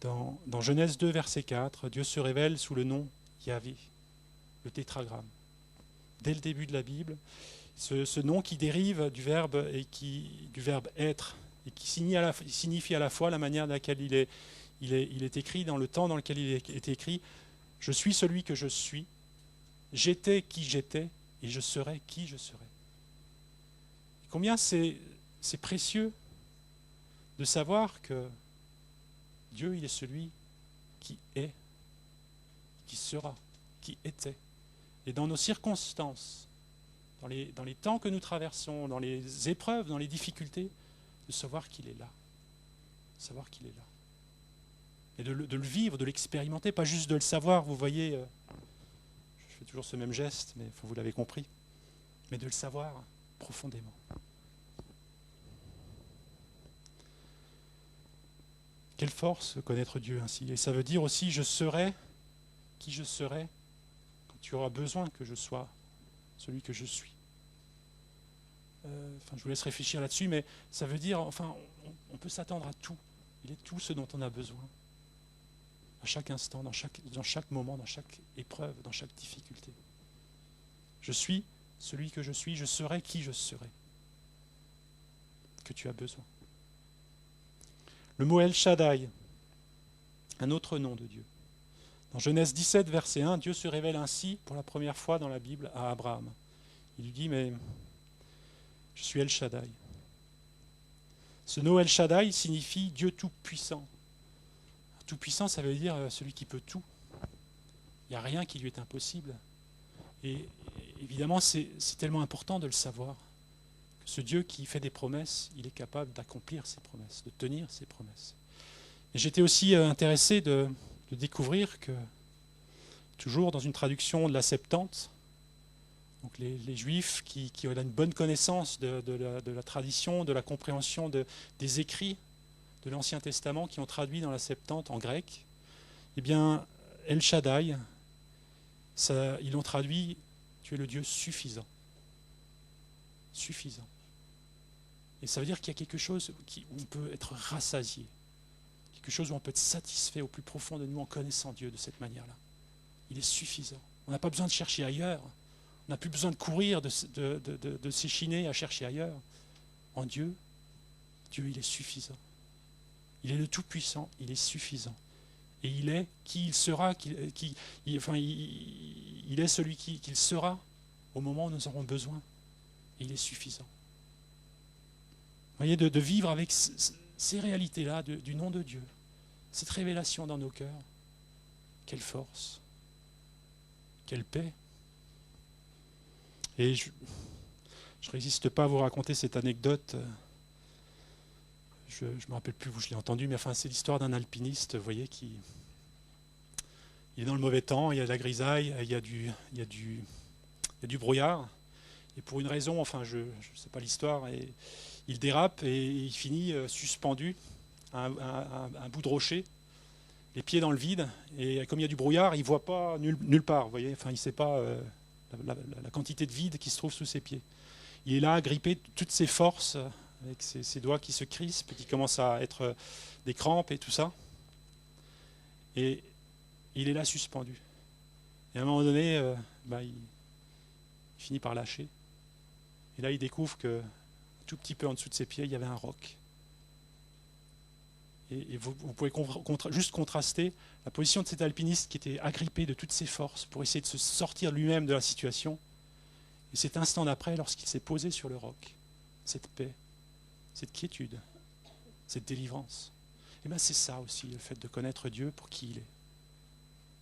Dans Genèse 2, verset 4, Dieu se révèle sous le nom Yahvé, le tétragramme. Dès le début de la Bible, ce nom qui dérive du verbe être, et qui signifie à la fois la manière dans laquelle il est écrit, dans le temps dans lequel il est écrit, je suis celui que je suis, j'étais qui j'étais, et je serai qui je serai. Et combien c'est précieux de savoir que Dieu, il est celui qui est, qui sera, qui était. Et dans nos circonstances, dans les temps que nous traversons, dans les épreuves, dans les difficultés, de savoir qu'il est là. Savoir qu'il est là. Et de le vivre, de l'expérimenter, pas juste de le savoir, vous voyez, je fais toujours ce même geste, mais vous l'avez compris, mais de le savoir profondément. Quelle force connaître Dieu ainsi. Et ça veut dire aussi, je serai qui je serai quand tu auras besoin que je sois celui que je suis. Je vous laisse réfléchir là-dessus, mais ça veut dire, on peut s'attendre à tout. Il est tout ce dont on a besoin. À chaque instant, dans chaque moment, dans chaque épreuve, dans chaque difficulté. Je suis celui que je suis, je serai qui je serai. Que tu as besoin. Le mot El Shaddai, un autre nom de Dieu. Dans Genèse 17, verset 1, Dieu se révèle ainsi pour la première fois dans la Bible à Abraham. Il lui dit, mais je suis El Shaddai. Ce nom El Shaddai signifie Dieu tout-puissant. Tout-puissant, ça veut dire celui qui peut tout. Il n'y a rien qui lui est impossible. Et évidemment, c'est tellement important de le savoir. Ce Dieu qui fait des promesses, il est capable d'accomplir ses promesses, de tenir ses promesses. Et j'étais aussi intéressé de découvrir que, toujours dans une traduction de la Septante, donc les Juifs qui ont une bonne connaissance de la tradition, de la compréhension des écrits de l'Ancien Testament, qui ont traduit dans la Septante en grec, eh bien, El Shaddai, ils l'ont traduit, tu es le Dieu suffisant. Suffisant. Et ça veut dire qu'il y a quelque chose où on peut être rassasié, quelque chose où on peut être satisfait au plus profond de nous en connaissant Dieu de cette manière-là. Il est suffisant. On n'a pas besoin de chercher ailleurs. On n'a plus besoin de courir, de s'échiner à chercher ailleurs. En Dieu, il est suffisant. Il est le Tout-Puissant, il est suffisant. Et il est qui il sera, il est celui qu'il sera au moment où nous aurons besoin. Et il est suffisant. Vous voyez, de vivre avec ces réalités-là du nom de Dieu, cette révélation dans nos cœurs, quelle force, quelle paix. Et je ne résiste pas à vous raconter cette anecdote. Je ne me rappelle plus où je l'ai entendu, mais c'est l'histoire d'un alpiniste, vous voyez, il est dans le mauvais temps, il y a de la grisaille, il y a du brouillard. Et pour une raison, je ne sais pas l'histoire, et il dérape et il finit suspendu à un bout de rocher. les pieds dans le vide, et comme il y a du brouillard, il ne voit pas nulle part, vous voyez, enfin, il ne sait pas la quantité de vide qui se trouve sous ses pieds. Il est là, agrippé de toutes ses forces, avec ses doigts qui se crispent, qui commencent à être des crampes et tout ça. Et il est là suspendu. Et à un moment donné, il finit par lâcher. Et là, il découvre que tout petit peu en dessous de ses pieds, il y avait un roc. Et vous pouvez juste contraster la position de cet alpiniste qui était agrippé de toutes ses forces pour essayer de se sortir lui-même de la situation. Et cet instant d'après, lorsqu'il s'est posé sur le roc, cette paix, cette quiétude, cette délivrance. Et bien c'est ça aussi, le fait de connaître Dieu pour qui il est.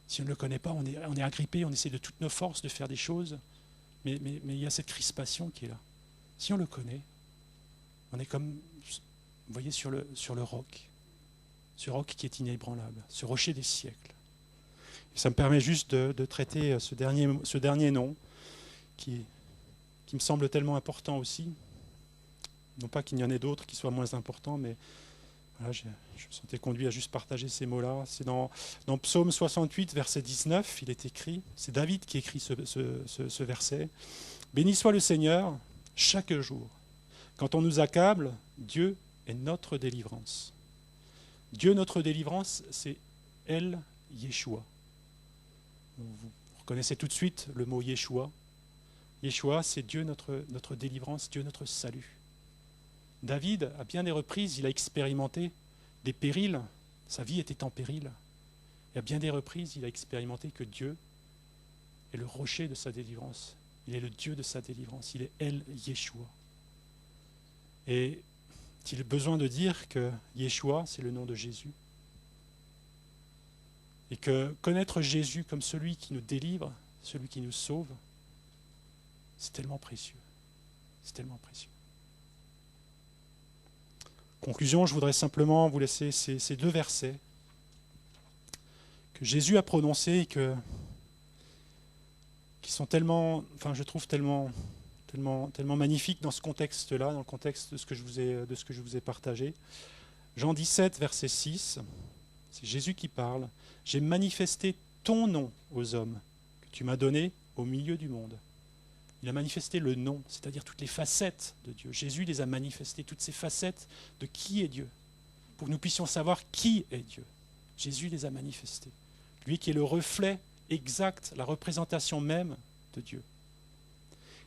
Si on ne le connaît pas, on est agrippé, on essaie de toutes nos forces de faire des choses, mais il y a cette crispation qui est là. Si on le connaît, on est comme, vous voyez, sur le roc. Ce roc qui est inébranlable, ce rocher des siècles. Et ça me permet juste de traiter ce dernier nom qui me semble tellement important aussi. Non pas qu'il y en ait d'autres qui soient moins importants, mais voilà, je me sentais conduit à juste partager ces mots-là. C'est dans Psaume 68, verset 19, il est écrit, c'est David qui écrit ce verset. « Béni soit le Seigneur chaque jour. Quand on nous accable, Dieu est notre délivrance. » Dieu, notre délivrance, c'est El Yeshua. Vous reconnaissez tout de suite le mot Yeshua. Yeshua, c'est Dieu notre délivrance, Dieu notre salut. David, à bien des reprises, il a expérimenté des périls. Sa vie était en péril. Et à bien des reprises, il a expérimenté que Dieu est le rocher de sa délivrance. Il est le Dieu de sa délivrance. Il est El Yeshua. Et il a besoin de dire que Yeshua, c'est le nom de Jésus. Et que connaître Jésus comme celui qui nous délivre, celui qui nous sauve, c'est tellement précieux. C'est tellement précieux. Conclusion, je voudrais simplement vous laisser ces deux versets que Jésus a prononcés et qui sont tellement, je trouve tellement magnifiques dans ce contexte-là, dans le contexte de ce que je vous ai partagé. Jean 17, verset 6, c'est Jésus qui parle. « J'ai manifesté ton nom aux hommes que tu m'as donné au milieu du monde. » Il a manifesté le nom, c'est-à-dire toutes les facettes de Dieu. Jésus les a manifestées, toutes ces facettes de qui est Dieu, pour que nous puissions savoir qui est Dieu. Jésus les a manifestées. Lui qui est le reflet exact, la représentation même de Dieu.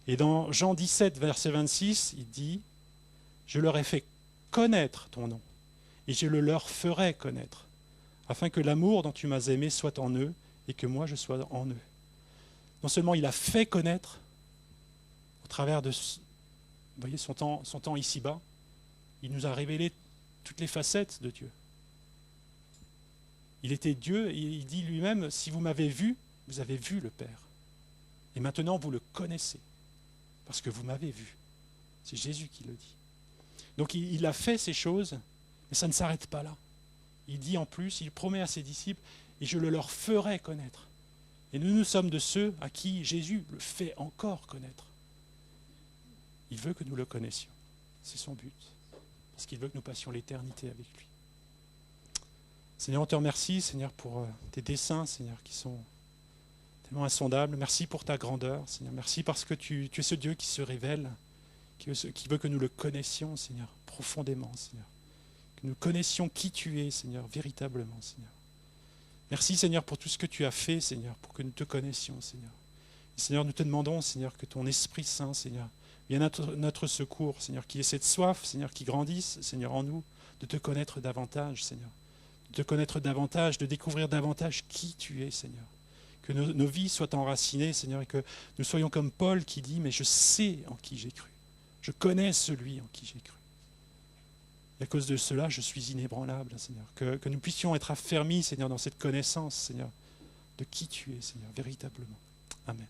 Et dans Jean 17, verset 26, il dit « Je leur ai fait connaître ton nom, et je le leur ferai connaître, afin que l'amour dont tu m'as aimé soit en eux, et que moi je sois en eux. » Non seulement il a fait connaître, au travers de son temps ici-bas, il nous a révélé toutes les facettes de Dieu. Il était Dieu, et il dit lui-même, si vous m'avez vu, vous avez vu le Père. Et maintenant vous le connaissez, parce que vous m'avez vu. C'est Jésus qui le dit. Donc il a fait ces choses, mais ça ne s'arrête pas là. Il dit en plus, il promet à ses disciples, et je le leur ferai connaître. Et nous sommes de ceux à qui Jésus le fait encore connaître. Il veut que nous le connaissions. C'est son but. Parce qu'il veut que nous passions l'éternité avec lui. Seigneur, on te remercie, Seigneur, pour tes desseins, Seigneur, qui sont tellement insondables. Merci pour ta grandeur, Seigneur. Merci parce que tu es ce Dieu qui se révèle, qui veut que nous le connaissions, Seigneur, profondément, Seigneur. Que nous connaissions qui tu es, Seigneur, véritablement, Seigneur. Merci, Seigneur, pour tout ce que tu as fait, Seigneur, pour que nous te connaissions, Seigneur. Et, Seigneur, nous te demandons, Seigneur, que ton Esprit Saint, Seigneur, vienne à notre secours, Seigneur, qu'il y ait cette soif, Seigneur, qui grandisse, Seigneur, en nous, de te connaître davantage, Seigneur. De te connaître davantage, de découvrir davantage qui tu es, Seigneur. Que nos vies soient enracinées, Seigneur, et que nous soyons comme Paul qui dit, mais je sais en qui j'ai cru. Je connais celui en qui j'ai cru. Et à cause de cela, je suis inébranlable, Seigneur. Que nous puissions être affermis, Seigneur, dans cette connaissance, Seigneur, de qui tu es, Seigneur, véritablement. Amen.